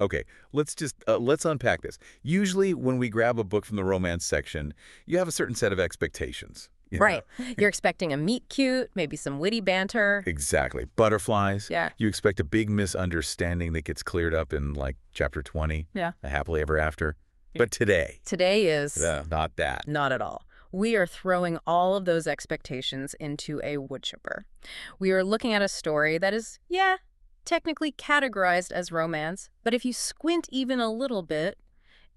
Okay, let's unpack this. Usually when we grab a book from the romance section, you have a certain set of expectations. Right. You're expecting a meet cute, maybe some witty banter. Exactly. Butterflies. Yeah. You expect a big misunderstanding that gets cleared up in, like, chapter 20. Yeah. A happily ever after. But today. Today is... not that. Not at all. We are throwing all of those expectations into a wood chipper. We are looking at a story that is, technically categorized as romance, but if you squint even a little bit,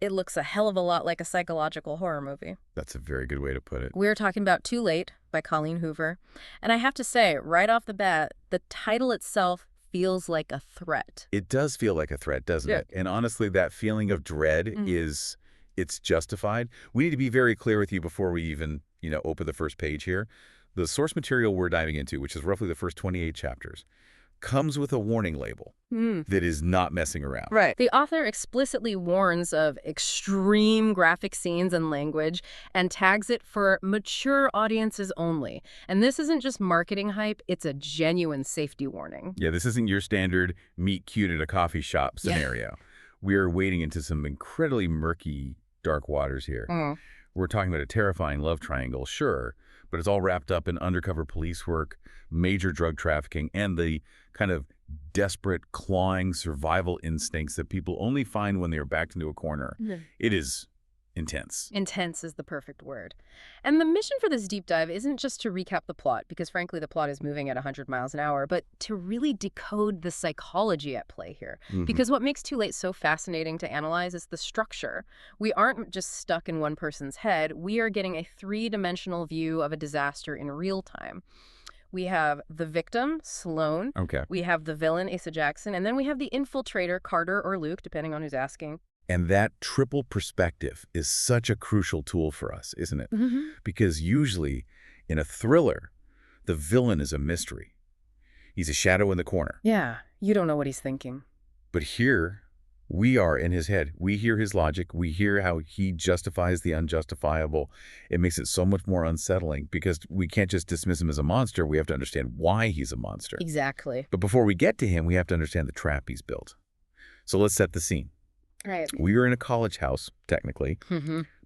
it looks a hell of a lot like a psychological horror movie. That's a very good way to put it. We're talking about Too Late by Colleen Hoover. And I have to say, right off the bat, the title itself feels like a threat. It does feel like a threat, doesn't it? And honestly, that feeling of dread it's justified. We need to be very clear with you before we even, open the first page here. The source material we're diving into, which is roughly the first 28 chapters, comes with a warning label that is not messing around. Right. The author explicitly warns of extreme graphic scenes and language and tags it for mature audiences only. And this isn't just marketing hype, it's a genuine safety warning. Yeah, this isn't your standard meet cute at a coffee shop scenario. We're wading into some incredibly murky, dark waters here. We're talking about a terrifying love triangle, sure, but it's all wrapped up in undercover police work, major drug trafficking, and the kind of desperate, clawing survival instincts that people only find when they're backed into a corner. It is intense. Intense is the perfect word. And the mission for this deep dive isn't just to recap the plot, because frankly the plot is moving at 100 miles an hour, but to really decode the psychology at play here. Because what makes Too Late so fascinating to analyze is the structure. We aren't just stuck in one person's head, we are getting a three-dimensional view of a disaster in real time. We have the victim, Sloan. Okay. We have the villain, Asa Jackson. And then we have the infiltrator, Carter or Luke, depending on who's asking. And that triple perspective is such a crucial tool for us, isn't it? Because usually in a thriller, the villain is a mystery. He's a shadow in the corner. Yeah, you don't know what he's thinking. But here, we are in his head. We hear his logic. We hear how he justifies the unjustifiable. It makes it so much more unsettling because we can't just dismiss him as a monster. We have to understand why he's a monster. Exactly. But before we get to him, we have to understand the trap he's built. So let's set the scene. Right. We are in a college house, technically,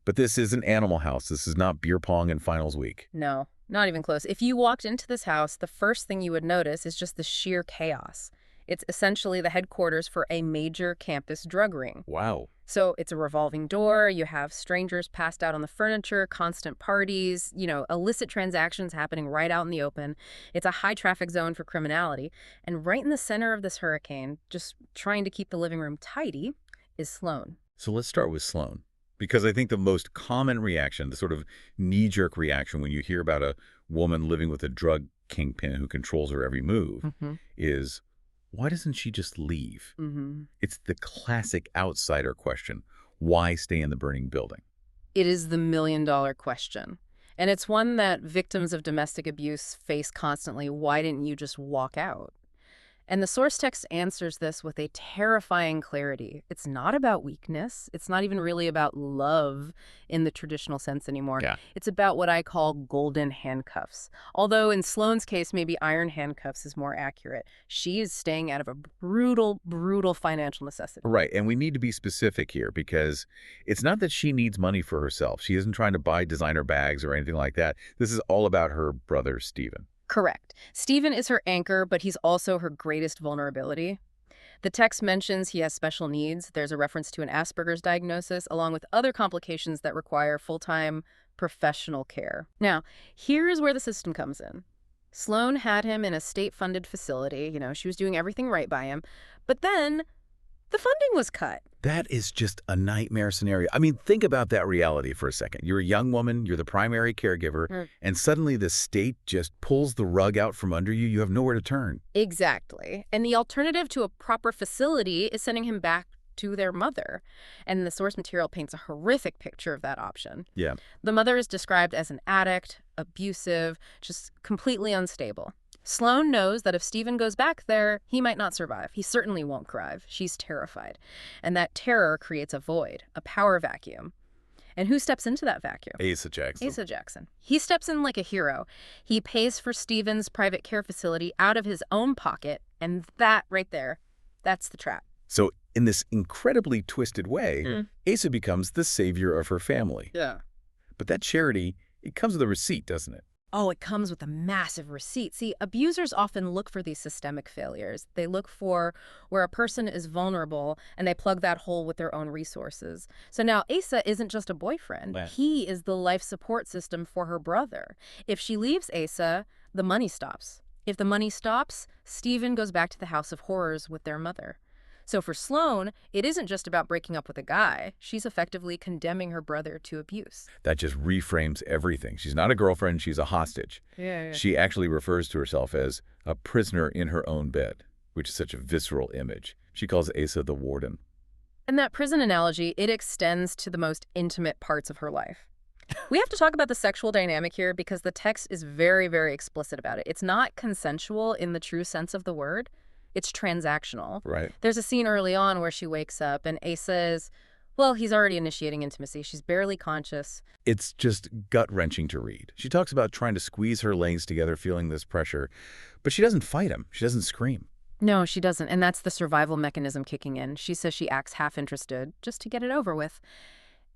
but this is an Animal House. This is not beer pong and finals week. No, not even close. If you walked into this house, the first thing you would notice is just the sheer chaos. It's essentially the headquarters for a major campus drug ring. Wow. So it's a revolving door, you have strangers passed out on the furniture, constant parties, illicit transactions happening right out in the open. It's a high traffic zone for criminality. And right in the center of this hurricane, just trying to keep the living room tidy, is Sloan. So let's start with Sloan, because I think the most common reaction, the sort of knee-jerk reaction when you hear about a woman living with a drug kingpin who controls her every move is, why doesn't she just leave? It's the classic outsider question. Why stay in the burning building? It is the million-dollar question. And it's one that victims of domestic abuse face constantly. Why didn't you just walk out? And the source text answers this with a terrifying clarity. It's not about weakness. It's not even really about love in the traditional sense anymore. It's about what I call golden handcuffs. Although in Sloan's case, maybe iron handcuffs is more accurate. She is staying out of a brutal, brutal financial necessity. Right, and we need to be specific here because it's not that she needs money for herself. She isn't trying to buy designer bags or anything like that. This is all about her brother, Stephen. Correct. Stephen is her anchor, but he's also her greatest vulnerability. The text mentions he has special needs. There's a reference to an Asperger's diagnosis, along with other complications that require full-time professional care. Now, here's where the system comes in. Sloan had him in a state-funded facility. She was doing everything right by him. But then the funding was cut. That is just a nightmare scenario. I mean, think about that reality for a second. You're a young woman, you're the primary caregiver, and suddenly the state just pulls the rug out from under you. You have nowhere to turn. Exactly. And the alternative to a proper facility is sending him back to their mother. And the source material paints a horrific picture of that option. Yeah. The mother is described as an addict, abusive, just completely unstable. Sloan knows that if Stephen goes back there, he might not survive. He certainly won't thrive. She's terrified. And that terror creates a void, a power vacuum. And who steps into that vacuum? Asa Jackson. Asa Jackson. He steps in like a hero. He pays for Stephen's private care facility out of his own pocket. And that right there, that's the trap. So In this incredibly twisted way, Asa becomes the savior of her family. Yeah. But that charity, it comes with a receipt, doesn't it? Oh, it comes with a massive receipt. See, abusers often look for these systemic failures. They look for where a person is vulnerable and they plug that hole with their own resources. So now Asa isn't just a boyfriend. Yeah. He is the life support system for her brother. If she leaves Asa, the money stops. If the money stops, Stephen goes back to the house of horrors with their mother. So for Sloan, it isn't just about breaking up with a guy. She's effectively condemning her brother to abuse. That just reframes everything. She's not a girlfriend, she's a hostage. Yeah. She actually refers to herself as a prisoner in her own bed, which is such a visceral image. She calls Asa the warden. And that prison analogy, it extends to the most intimate parts of her life. We have to talk about the sexual dynamic here because the text is very, very explicit about it. It's not consensual in the true sense of the word. It's transactional. Right. There's a scene early on where she wakes up and Asa is, well, he's already initiating intimacy. She's barely conscious. It's just gut-wrenching to read. She talks about trying to squeeze her legs together, feeling this pressure, but she doesn't fight him. She doesn't scream. No, she doesn't. And that's the survival mechanism kicking in. She says she acts half-interested just to get it over with.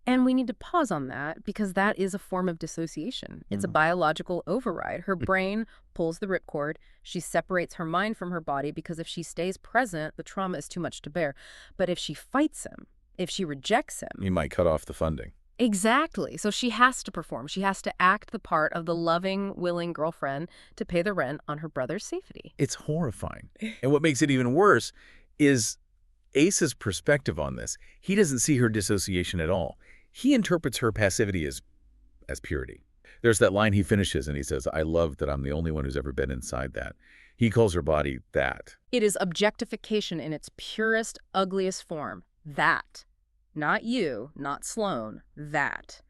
And we need to pause on that because that is a form of dissociation. It's a biological override. Her brain pulls the ripcord. She separates her mind from her body because if she stays present, the trauma is too much to bear. But if she fights him, if she rejects him... You might cut off the funding. Exactly. So she has to perform. She has to act the part of the loving, willing girlfriend to pay the rent on her brother's safety. It's horrifying. And what makes it even worse is Asa's perspective on this. He doesn't see her dissociation at all. He interprets her passivity as purity. There's that line he finishes and he says, I love that I'm the only one who's ever been inside that. He calls her body that. It is objectification in its purest, ugliest form. That. Not you, not Sloan. That.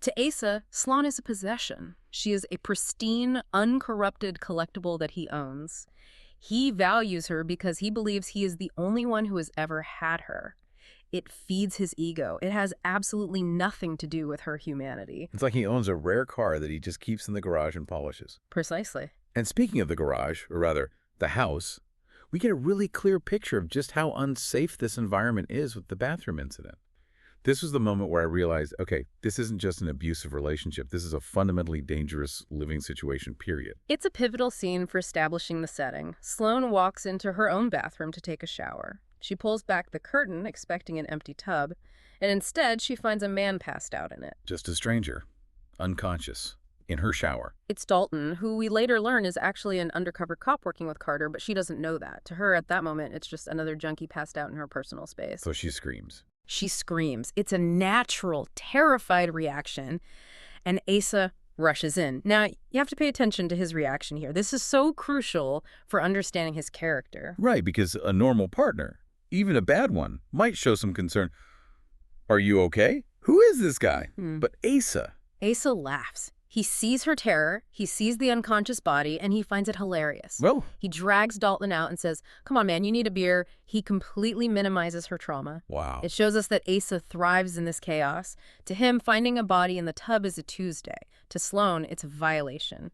To Asa, Sloan is a possession. She is a pristine, uncorrupted collectible that he owns. He values her because he believes he is the only one who has ever had her. It feeds his ego. It has absolutely nothing to do with her humanity. It's like he owns a rare car that he just keeps in the garage and polishes. Precisely. And speaking of the garage, or rather, the house, we get a really clear picture of just how unsafe this environment is with the bathroom incident. This was the moment where I realized, okay, this isn't just an abusive relationship. This is a fundamentally dangerous living situation, period. It's a pivotal scene for establishing the setting. Sloan walks into her own bathroom to take a shower. She pulls back the curtain, expecting an empty tub, and instead she finds a man passed out in it. Just a stranger, unconscious, in her shower. It's Dalton, who we later learn is actually an undercover cop working with Carter, but she doesn't know that. To her, at that moment, it's just another junkie passed out in her personal space. So she screams. She screams. It's a natural, terrified reaction, and Asa rushes in. Now, you have to pay attention to his reaction here. This is so crucial for understanding his character. Right, because a normal partner, even a bad one, might show some concern. Are you okay? Who is this guy? But Asa laughs. He sees her terror, he sees the unconscious body, and he finds it hilarious. Well, he drags Dalton out and says, come on, man, you need a beer. He completely minimizes her trauma. wow. It shows us that Asa thrives in this chaos. To him, finding a body in the tub is a Tuesday. To Sloan, it's a violation.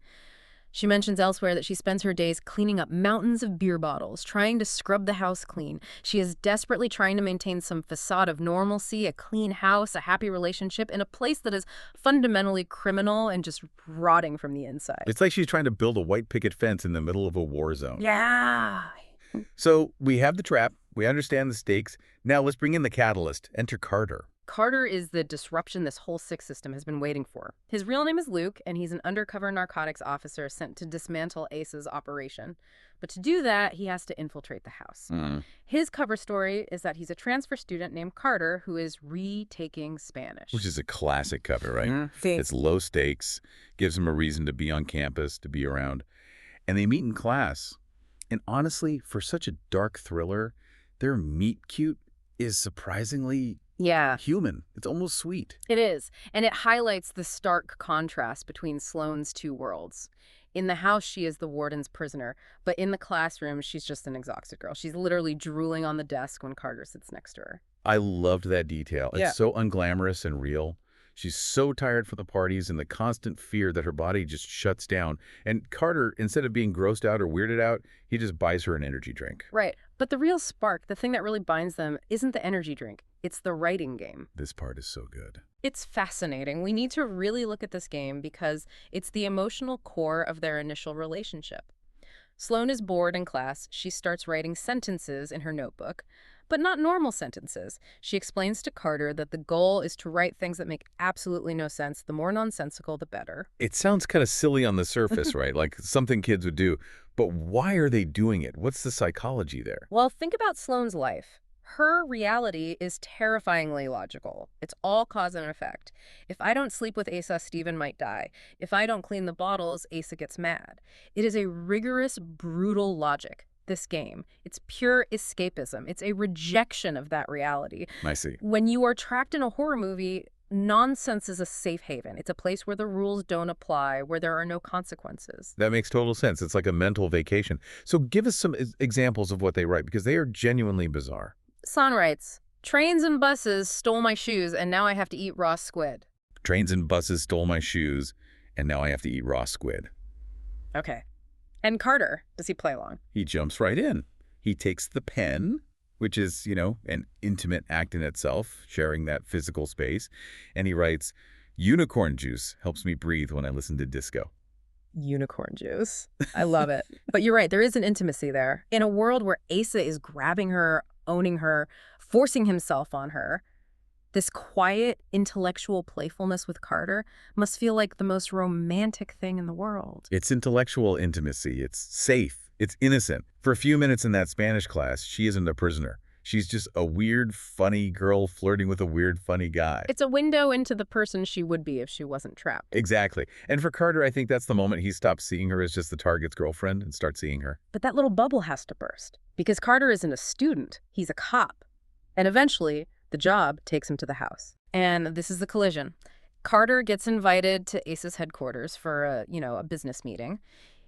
She mentions elsewhere that she spends her days cleaning up mountains of beer bottles, trying to scrub the house clean. She is desperately trying to maintain some facade of normalcy, a clean house, a happy relationship, in a place that is fundamentally criminal and just rotting from the inside. It's like she's trying to build a white picket fence in the middle of a war zone. Yeah. So we have the trap. We understand the stakes. Now let's bring in the catalyst. Enter Carter. Carter is the disruption this whole sick system has been waiting for. His real name is Luke, and he's an undercover narcotics officer sent to dismantle Asa's operation. But to do that, he has to infiltrate the house. His cover story is that he's a transfer student named Carter who is retaking Spanish. Which is a classic cover, right? It's low stakes, gives him a reason to be on campus, to be around. And they meet in class. And honestly, for such a dark thriller, their meet cute is surprisingly human. It's almost sweet. It is. And it highlights the stark contrast between Sloan's two worlds. In the house, she is the warden's prisoner, but in the classroom, she's just an exhausted girl. She's literally drooling on the desk when Carter sits next to her. I loved that detail. Yeah. It's so unglamorous and real. She's so tired from the parties and the constant fear that her body just shuts down. And Carter, instead of being grossed out or weirded out, he just buys her an energy drink. Right. But the real spark, the thing that really binds them, isn't the energy drink. It's the writing game. This part is so good. It's fascinating. We need to really look at this game because it's the emotional core of their initial relationship. Sloan is bored in class. She starts writing sentences in her notebook, but not normal sentences. She explains to Carter that the goal is to write things that make absolutely no sense. The more nonsensical, the better. It sounds kind of silly on the surface, right? Like something kids would do. But why are they doing it? What's the psychology there? Well, think about Sloan's life. Her reality is terrifyingly logical. It's all cause and effect. If I don't sleep with Asa, Steven might die. If I don't clean the bottles, Asa gets mad. It is a rigorous, brutal logic, this game. It's pure escapism. It's a rejection of that reality. I see. When you are trapped in a horror movie, nonsense is a safe haven. It's a place where the rules don't apply, where there are no consequences. That makes total sense. It's like a mental vacation. So give us some examples of what they write, because they are genuinely bizarre. Son writes, trains and buses stole my shoes, and now I have to eat raw squid. Trains and buses stole my shoes, and now I have to eat raw squid. Okay. And Carter, does he play along? He jumps right in. He takes the pen, which is, an intimate act in itself, sharing that physical space, and he writes, unicorn juice helps me breathe when I listen to disco. Unicorn juice. I love it. But you're right, there is an intimacy there. In a world where Asa is grabbing her, owning her, forcing himself on her, this quiet, intellectual playfulness with Carter must feel like the most romantic thing in the world. It's intellectual intimacy. It's safe. It's innocent. For a few minutes in that Spanish class, she isn't a prisoner. She's just a weird, funny girl flirting with a weird, funny guy. It's a window into the person she would be if she wasn't trapped. Exactly. And for Carter, I think that's the moment he stops seeing her as just the target's girlfriend and starts seeing her. But that little bubble has to burst. Because Carter isn't a student. He's a cop. And eventually, the job takes him to the house. And this is the collision. Carter gets invited to Asa's headquarters for a business meeting.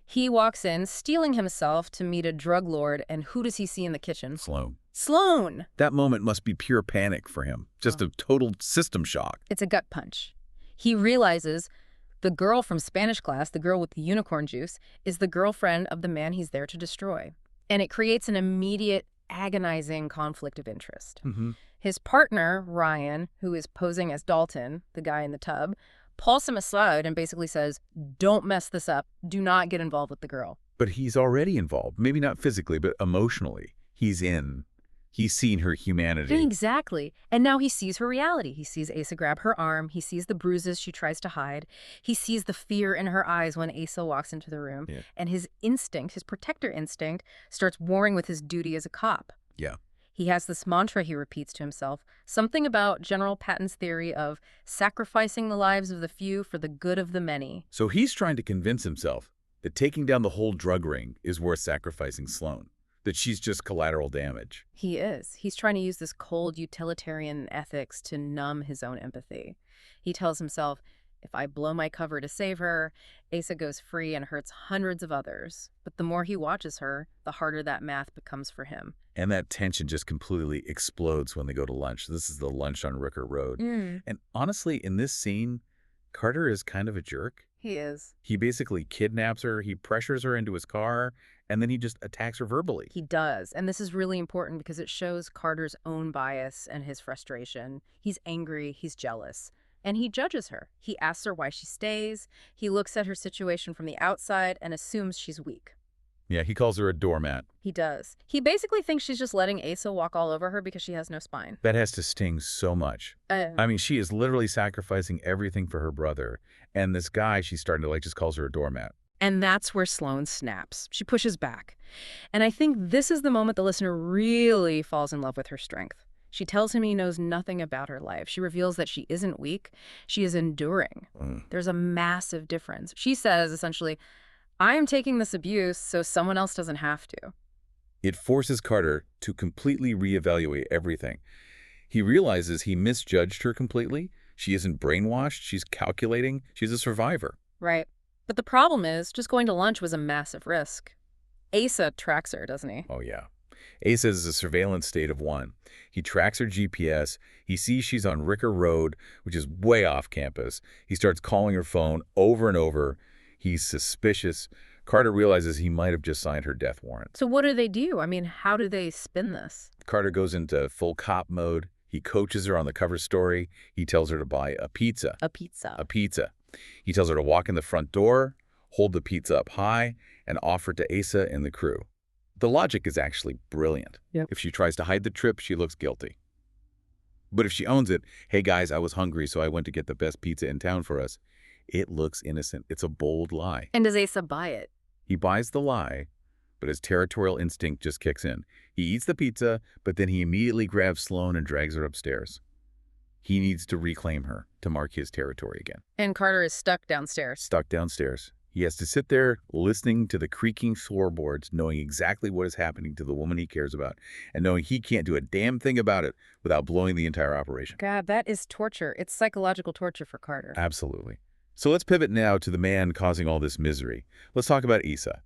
He walks in, steeling himself to meet a drug lord, and who does he see in the kitchen? Sloan! That moment must be pure panic for him. Just a total system shock. It's a gut punch. He realizes the girl from Spanish class, the girl with the unicorn juice, is the girlfriend of the man he's there to destroy. And it creates an immediate, agonizing conflict of interest. His partner, Ryan, who is posing as Dalton, the guy in the tub, pulls him aside and basically says, don't mess this up. Do not get involved with the girl. But he's already involved. Maybe not physically, but emotionally. He's in. He's seen her humanity. Exactly. And now he sees her reality. He sees Asa grab her arm. He sees the bruises she tries to hide. He sees the fear in her eyes when Asa walks into the room. Yeah. And his instinct, his protector instinct, starts warring with his duty as a cop. Yeah. He has this mantra he repeats to himself, something about General Patton's theory of sacrificing the lives of the few for the good of the many. So he's trying to convince himself that taking down the whole drug ring is worth sacrificing Sloan, that she's just collateral damage. He is. He's trying to use this cold utilitarian ethics to numb his own empathy. He tells himself, if I blow my cover to save her, Asa goes free and hurts hundreds of others. But the more he watches her, the harder that math becomes for him. And that tension just completely explodes when they go to lunch. This is the lunch on Ricker Road. And honestly, in this scene, Carter is kind of a jerk. He is. He basically kidnaps her, he pressures her into his car, and then he just attacks her verbally. He does. And this is really important because it shows Carter's own bias and his frustration. He's angry, he's jealous. And he judges her. He asks her why she stays. He looks at her situation from the outside and assumes she's weak. Yeah, he calls her a doormat. He does. He basically thinks she's just letting Asa walk all over her because she has no spine. That has to sting so much. I mean, she is literally sacrificing everything for her brother. And this guy she's starting to just calls her a doormat. And that's where Sloan snaps. She pushes back. And I think this is the moment the listener really falls in love with her strength. She tells him he knows nothing about her life. She reveals that she isn't weak. She is enduring. There's a massive difference. She says, essentially, I am taking this abuse so someone else doesn't have to. It forces Carter to completely reevaluate everything. He realizes he misjudged her completely. She isn't brainwashed. She's calculating. She's a survivor. Right. But the problem is, just going to lunch was a massive risk. Asa tracks her, doesn't he? Oh, yeah. Asa is a surveillance state of one. He tracks her GPS. He sees she's on Ricker Road, which is way off campus. He starts calling her phone over and over. He's suspicious. Carter realizes he might have just signed her death warrant. So what do they do? I mean, how do they spin this? Carter goes into full cop mode. He coaches her on the cover story. He tells her to buy a pizza. A pizza. A pizza. He tells her to walk in the front door, hold the pizza up high, and offer it to Asa and the crew. The logic is actually brilliant. Yep. If she tries to hide the trip, she looks guilty. But if she owns it, hey guys, I was hungry, so I went to get the best pizza in town for us, it looks innocent. It's a bold lie. And does Asa buy it? He buys the lie, but his territorial instinct just kicks in. He eats the pizza, but then he immediately grabs Sloan and drags her upstairs. He needs to reclaim her to mark his territory again. And Carter is stuck downstairs. Stuck downstairs. He has to sit there listening to the creaking floorboards, knowing exactly what is happening to the woman he cares about, and knowing he can't do a damn thing about it without blowing the entire operation. God, that is torture. It's psychological torture for Carter. Absolutely. So let's pivot now to the man causing all this misery. Let's talk about Asa,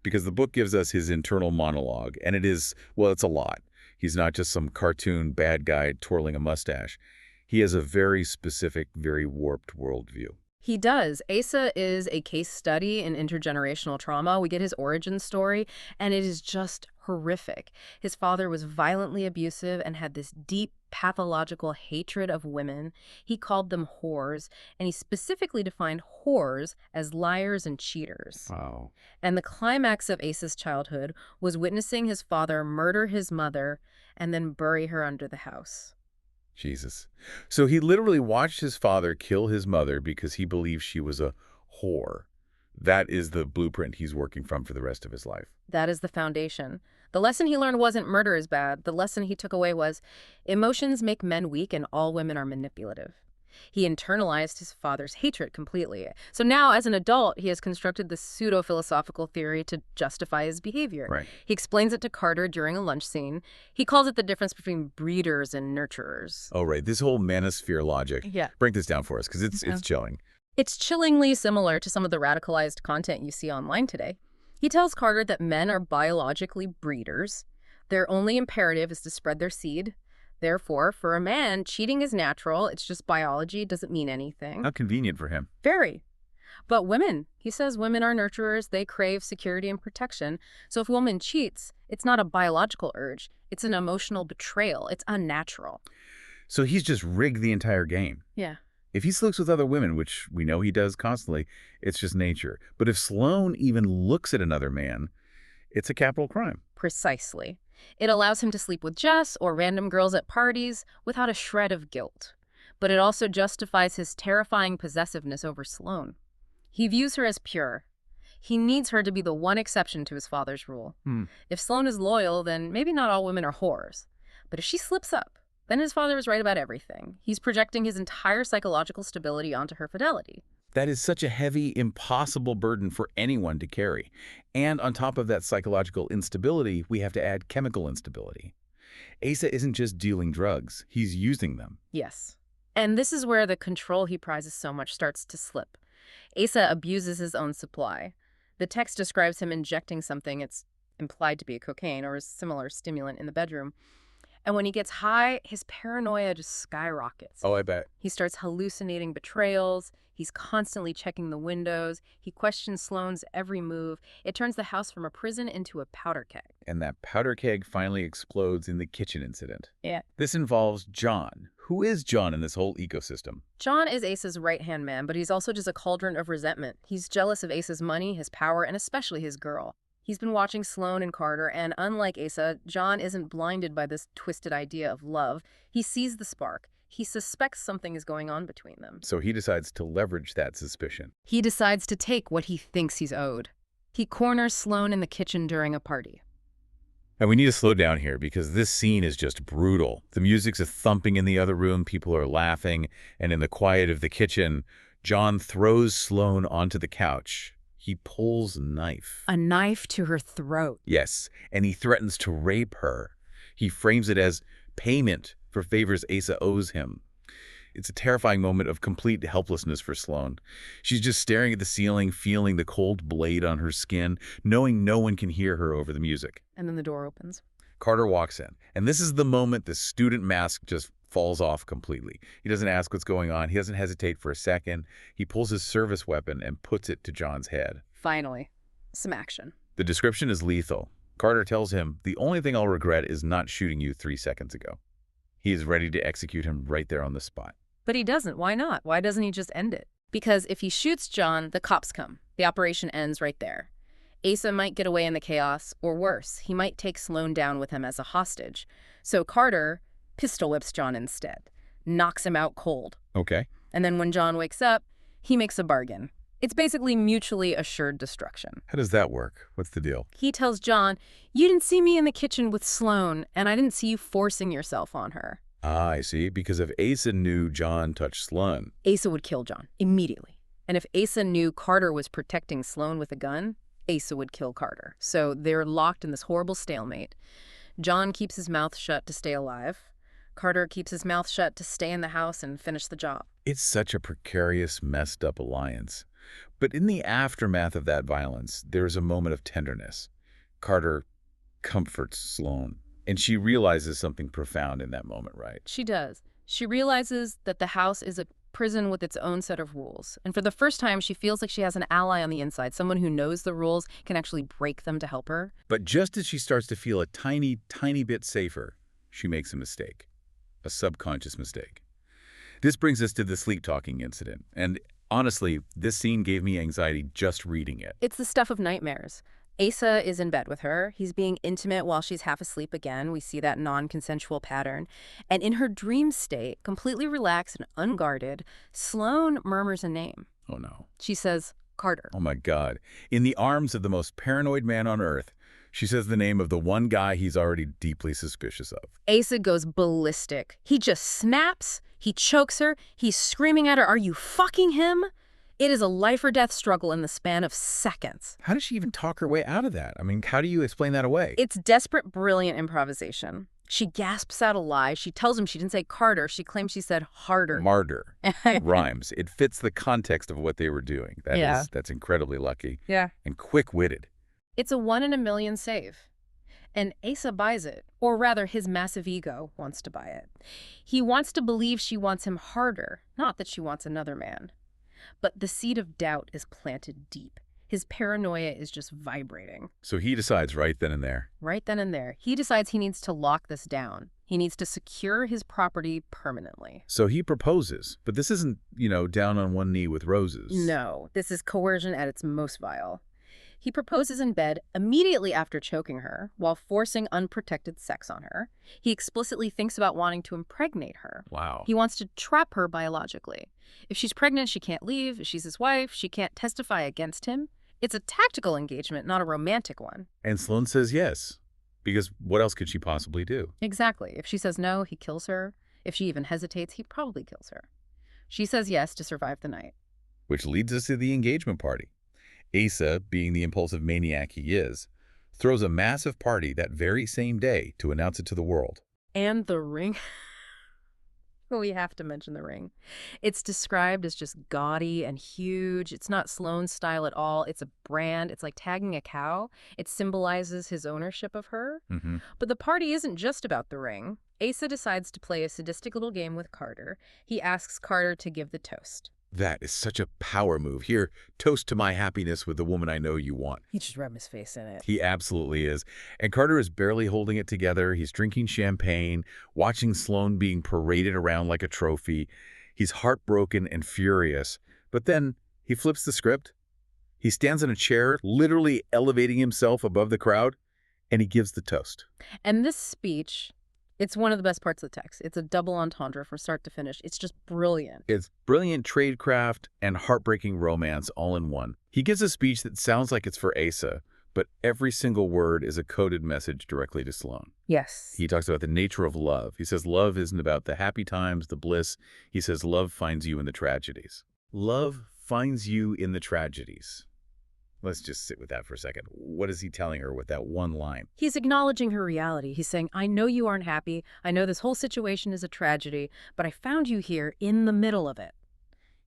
because the book gives us his internal monologue, and it is, well, it's a lot. He's not just some cartoon bad guy twirling a mustache. He has a very specific, very warped worldview. He does. Asa is a case study in intergenerational trauma. We get his origin story, and it is just horrific. His father was violently abusive and had this deep pathological hatred of women. He called them whores, and he specifically defined whores as liars and cheaters. Wow. And the climax of Asa's childhood was witnessing his father murder his mother and then bury her under the house. Jesus. So he literally watched his father kill his mother because he believed she was a whore. That is the blueprint he's working from for the rest of his life. That is the foundation. The lesson he learned wasn't murder is bad. The lesson he took away was emotions make men weak and all women are manipulative. He internalized his father's hatred completely. So now, as an adult, he has constructed this pseudo-philosophical theory to justify his behavior. Right. He explains it to Carter during a lunch scene. He calls it the difference between breeders and nurturers. Oh, right. This whole manosphere logic. Yeah. Break this down for us, because it's chilling. It's chillingly similar to some of the radicalized content you see online today. He tells Carter that men are biologically breeders. Their only imperative is to spread their seed. Therefore, for a man, cheating is natural. It's just biology. It doesn't mean anything. How convenient for him. Very. But women, he says women are nurturers. They crave security and protection. So if a woman cheats, it's not a biological urge. It's an emotional betrayal. It's unnatural. So he's just rigged the entire game. Yeah. If he sleeps with other women, which we know he does constantly, it's just nature. But if Sloan even looks at another man, it's a capital crime. Precisely. It allows him to sleep with Jess or random girls at parties without a shred of guilt. But it also justifies his terrifying possessiveness over Sloan. He views her as pure. He needs her to be the one exception to his father's rule. If Sloan is loyal, then maybe not all women are whores. But if she slips up, then his father is right about everything. He's projecting his entire psychological stability onto her fidelity. That is such a heavy, impossible burden for anyone to carry. And on top of that psychological instability, we have to add chemical instability. Asa isn't just dealing drugs, he's using them. Yes. And this is where the control he prizes so much starts to slip. Asa abuses his own supply. The text describes him injecting something, it's implied to be cocaine or a similar stimulant, in the bedroom. And when he gets high, his paranoia just skyrockets. Oh, I bet. He starts hallucinating betrayals. He's constantly checking the windows. He questions Sloan's every move. It turns the house from a prison into a powder keg. And that powder keg finally explodes in the kitchen incident. Yeah. This involves John. Who is John in this whole ecosystem? John is Asa's right-hand man, but he's also just a cauldron of resentment. He's jealous of Asa's money, his power, and especially his girl. He's been watching Sloan and Carter, and unlike Asa, John isn't blinded by this twisted idea of love. He sees the spark. He suspects something is going on between them. So he decides to leverage that suspicion. He decides to take what he thinks he's owed. He corners Sloan in the kitchen during a party. And we need to slow down here because this scene is just brutal. The music's a thumping in the other room, people are laughing, and in the quiet of the kitchen, John throws Sloan onto the couch. He pulls a knife. A knife to her throat. Yes, and he threatens to rape her. He frames it as payment for favors Asa owes him. It's a terrifying moment of complete helplessness for Sloan. She's just staring at the ceiling, feeling the cold blade on her skin, knowing no one can hear her over the music. And then the door opens. Carter walks in, and this is the moment the student mask just falls off completely. He doesn't ask what's going on. He doesn't hesitate for a second. He pulls his service weapon and puts it to John's head. Finally. some action. The description is lethal. Carter tells him, the only thing I'll regret is not shooting you 3 seconds ago. He is ready to execute him right there on the spot. But he doesn't. Why not? Why doesn't he just end it? Because if he shoots John, the cops come. The operation ends right there. Asa might get away in the chaos, or worse, he might take Sloan down with him as a hostage. So Carter pistol whips John instead, knocks him out cold. Okay. And then when John wakes up, he makes a bargain. It's basically mutually assured destruction. How does that work? What's the deal? He tells John, you didn't see me in the kitchen with Sloan, and I didn't see you forcing yourself on her. Ah, I see. Because if Asa knew John touched Sloan... Asa would kill John immediately. And if Asa knew Carter was protecting Sloan with a gun, Asa would kill Carter. So they're locked in this horrible stalemate. John keeps his mouth shut to stay alive. Carter keeps his mouth shut to stay in the house and finish the job. It's such a precarious, messed up alliance. But in the aftermath of that violence, there's a moment of tenderness. Carter comforts Sloan, and she realizes something profound in that moment, right? She does. She realizes that the house is a prison with its own set of rules. And for the first time, she feels like she has an ally on the inside, someone who knows the rules, can actually break them to help her. But just as she starts to feel a tiny, tiny bit safer, she makes a mistake. A subconscious mistake. This brings us to the sleep-talking incident. And honestly, this scene gave me anxiety just reading it. It's the stuff of nightmares. Asa is in bed with her. He's being intimate while she's half asleep again. We see that non-consensual pattern. And in her dream state, completely relaxed and unguarded, Sloan murmurs a name. Oh, no. She says, Carter. Oh, my God. In the arms of the most paranoid man on Earth, she says the name of the one guy he's already deeply suspicious of. Asa goes ballistic. He just snaps. He chokes her. He's screaming at her, are you fucking him? It is a life-or-death struggle in the span of seconds. How does she even talk her way out of that? I mean, how do you explain that away? It's desperate, brilliant improvisation. She gasps out a lie. She tells him she didn't say Carter. She claims she said harder. Martyr. Rhymes. It fits the context of what they were doing. That's incredibly lucky. Yeah. And quick-witted. It's a 1 in a million save. And Asa buys it, or rather his massive ego wants to buy it. He wants to believe she wants him harder, not that she wants another man. But the seed of doubt is planted deep. His paranoia is just vibrating. So he decides right then and there. Right then and there. He decides he needs to lock this down. He needs to secure his property permanently. So he proposes. But this isn't, down on one knee with roses. No, this is coercion at its most vile. He proposes in bed immediately after choking her while forcing unprotected sex on her. He explicitly thinks about wanting to impregnate her. Wow. He wants to trap her biologically. If she's pregnant, she can't leave. If she's his wife, she can't testify against him. It's a tactical engagement, not a romantic one. And Sloan says yes, because what else could she possibly do? Exactly. If she says no, he kills her. If she even hesitates, he probably kills her. She says yes to survive the night. Which leads us to the engagement party. Asa, being the impulsive maniac he is, throws a massive party that very same day to announce it to the world. And the ring. We have to mention the ring. It's described as just gaudy and huge. It's not Sloan's style at all. It's a brand. It's like tagging a cow. It symbolizes his ownership of her. Mm-hmm. But the party isn't just about the ring. Asa decides to play a sadistic little game with Carter. He asks Carter to give the toast. That is such a power move. Here, toast to my happiness with the woman I know you want. He just rubbed his face in it. He absolutely is. And Carter is barely holding it together. He's drinking champagne, watching Sloan being paraded around like a trophy. He's heartbroken and furious. But then he flips the script. He stands in a chair, literally elevating himself above the crowd, and he gives the toast. And this speech... it's one of the best parts of the text. It's a double entendre from start to finish. It's just brilliant. It's brilliant tradecraft and heartbreaking romance all in one. He gives a speech that sounds like it's for Asa, but every single word is a coded message directly to Sloan. Yes. He talks about the nature of love. He says love isn't about the happy times, the bliss. He says love finds you in the tragedies. Love finds you in the tragedies. Let's just sit with that for a second. What is he telling her with that one line? He's acknowledging her reality. He's saying, I know you aren't happy. I know this whole situation is a tragedy, but I found you here in the middle of it.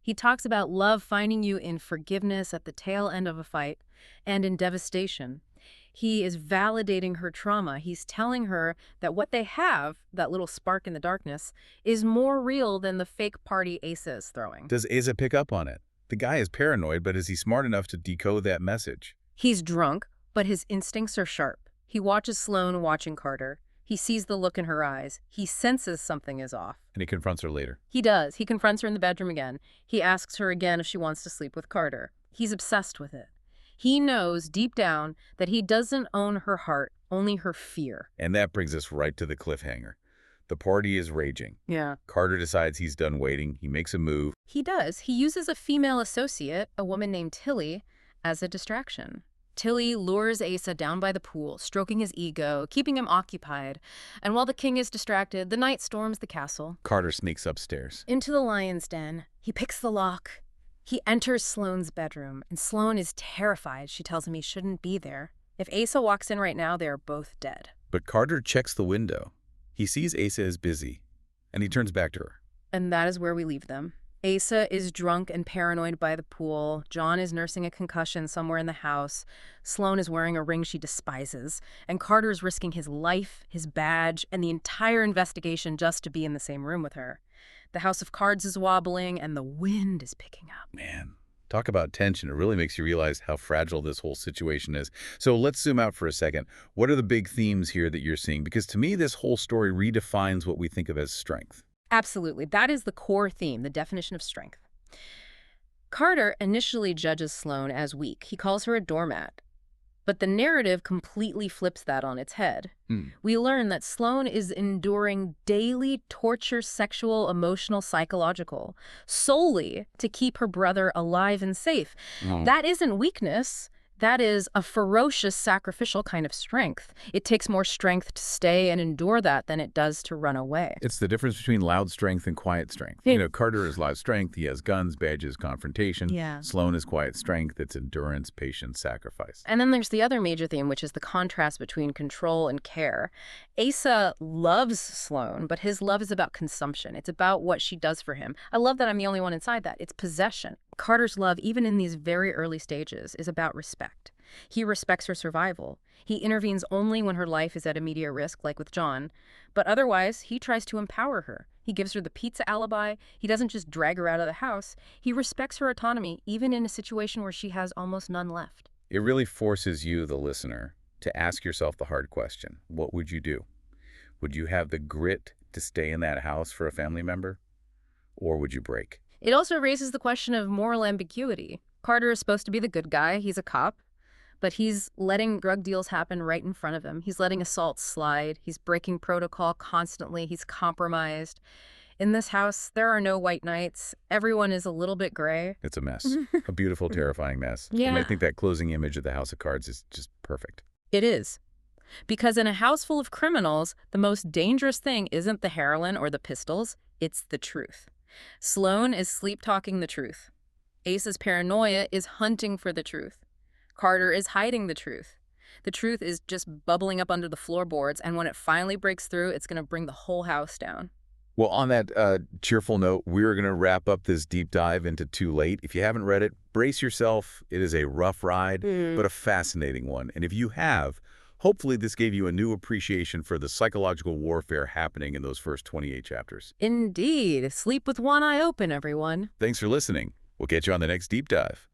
He talks about love finding you in forgiveness at the tail end of a fight and in devastation. He is validating her trauma. He's telling her that what they have, that little spark in the darkness, is more real than the fake party Asa is throwing. Does Asa pick up on it? The guy is paranoid, but is he smart enough to decode that message? He's drunk, but his instincts are sharp. He watches Sloan watching Carter. He sees the look in her eyes. He senses something is off. And he confronts her later. He does. He confronts her in the bedroom again. He asks her again if she wants to sleep with Carter. He's obsessed with it. He knows deep down that he doesn't own her heart, only her fear. And that brings us right to the cliffhanger. The party is raging. Yeah. Carter decides he's done waiting. He makes a move. He does. He uses a female associate, a woman named Tilly, as a distraction. Tilly lures Asa down by the pool, stroking his ego, keeping him occupied. And while the king is distracted, the knight storms the castle. Carter sneaks upstairs. Into the lion's den. He picks the lock. He enters Sloane's bedroom, and Sloan is terrified. She tells him he shouldn't be there. If Asa walks in right now, they are both dead. But Carter checks the window. He sees Asa is busy, and he turns back to her. And that is where we leave them. Asa is drunk and paranoid by the pool. John is nursing a concussion somewhere in the house. Sloan is wearing a ring she despises. And Carter is risking his life, his badge, and the entire investigation just to be in the same room with her. The house of cards is wobbling, and the wind is picking up. Man, talk about tension. It really makes you realize how fragile this whole situation is. So let's zoom out for a second. What are the big themes here that you're seeing? Because to me, this whole story redefines what we think of as strength. Absolutely. That is the core theme, the definition of strength. Carter initially judges Sloan as weak. He calls her a doormat. But the narrative completely flips that on its head. We learn that Sloan is enduring daily torture, sexual, emotional, psychological, solely to keep her brother alive and safe. That isn't weakness. That is a ferocious, sacrificial kind of strength. It takes more strength to stay and endure that than it does to run away. It's the difference between loud strength and quiet strength. You know, Carter is loud strength. He has guns, badges, confrontation. Yeah. Sloan is quiet strength. It's endurance, patience, sacrifice. And then there's the other major theme, which is the contrast between control and care. Asa loves Sloan, but his love is about consumption. It's about what she does for him. I love that I'm the only one inside that. It's possession. Carter's love, even in these very early stages, is about respect. He respects her survival. He intervenes only when her life is at immediate risk, like with John. But otherwise, he tries to empower her. He gives her the pizza alibi. He doesn't just drag her out of the house. He respects her autonomy, even in a situation where she has almost none left. It really forces you, the listener, to ask yourself the hard question. What would you do? Would you have the grit to stay in that house for a family member? Or would you break? It also raises the question of moral ambiguity. Carter is supposed to be the good guy. He's a cop. But he's letting drug deals happen right in front of him. He's letting assaults slide. He's breaking protocol constantly. He's compromised. In this house, there are no white knights. Everyone is a little bit gray. It's a mess. A beautiful, terrifying mess. Yeah. And I think that closing image of the House of Cards is just perfect. It is. Because in a house full of criminals, the most dangerous thing isn't the heroin or the pistols. It's the truth. Sloan is sleep-talking the truth. Asa's paranoia is hunting for the truth. Carter is hiding the truth. The truth is just bubbling up under the floorboards, and when it finally breaks through, it's going to bring the whole house down. Well, on that cheerful note, we're going to wrap up this deep dive into Too Late. If you haven't read it, brace yourself. It is a rough ride, but a fascinating one. And if you have, hopefully this gave you a new appreciation for the psychological warfare happening in those first 28 chapters. Indeed. Sleep with one eye open, everyone. Thanks for listening. We'll catch you on the next deep dive.